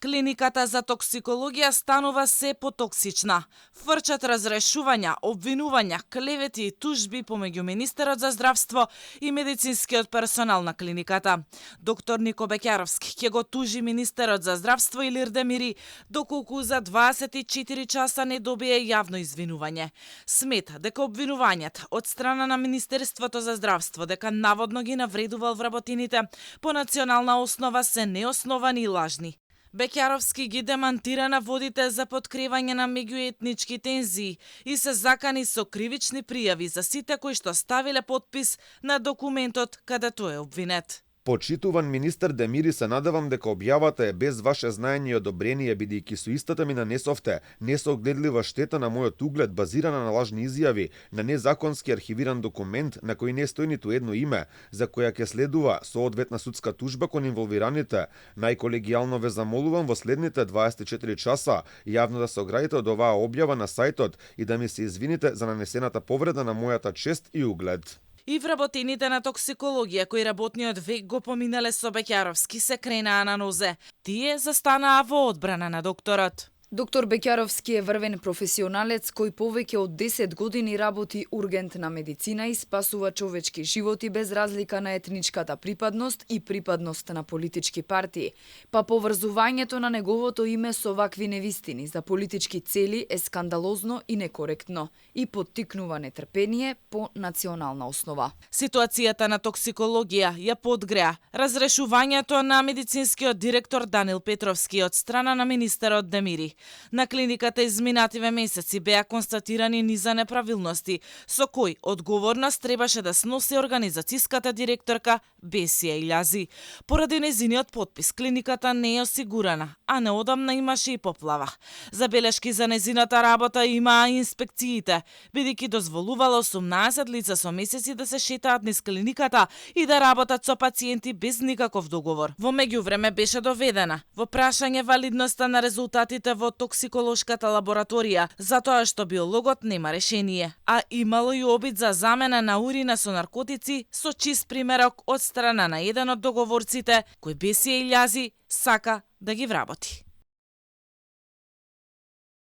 Клиниката за токсикологија станува се потоксична. Фрчат разрешувања, обвинувања, клевети и тужби помеѓу министерот за здравство и медицинскиот персонал на клиниката. Доктор Нико Беќаровски ќе го тужи министерот за здравство Илир Демири доколку за 24 часа не добие јавно извинување. Смета дека обвинувањата од страна на Министерството за здравство дека наводно ги навредувал вработените по национална основа се неосновани и лажни. Беќаровски ги демантира наводите за подкривање на меѓуетнички тензии и се закани со кривични пријави за сите кои што ставиле подпис на документот каде тој е обвинет. Почитуван министер Демири, се надевам дека објавата е без ваше знаење и одобрение, бидејќи со истата ми нанесовте несогледлива штета на мојот углед базирана на лажни изјави, на незаконски архивиран документ на кој не стои ниту едно име, за која ќе следува соодветна судска тужба кон инволвираните. Најколегијално ве замолувам во следните 24 часа јавно да се оградите од оваа објава на сајтот и да ми се извините за нанесената повреда на мојата чест и углед. И вработените на токсикологија кои работниот век го поминале со Беќаровски се кренаа на нозе. Тие застанаа во одбрана на докторот. Доктор Беќаровски е врвен професионалец кој повеќе од 10 години работи ургентна медицина и спасува човечки животи без разлика на етничката припадност и припадност на политички партии. Па поврзувањето на неговото име со вакви невистини за политички цели е скандалозно и некоректно и поттикнува нетрпение по национална основа. Ситуацијата на токсикологија ја подгреа разрешувањето на медицинскиот директор Данил Петровски од страна на министерот Демири. На клиниката изминативе месеци беа констатирани низа неправилности, со кои одговорност требаше да сноси организацијската директорка Бесија Илјази. Поради незиниот подпис, клиниката не е осигурана, а неодамна имаше и поплава. Забелешки за незината работа имаа и инспекциите, бидејќи дозволувала 18 лица со месеци да се шетаат низ клиниката и да работат со пациенти без никаков договор. Во меѓувреме беше доведена во прашање валидноста на резултатите во токсиколошката лабораторија, затоа што биологот нема решение, а имало и обид за замена на урина со наркотици со чист примерок од страна на еден од договорците кој Бесија Илјази сака да ги вработи.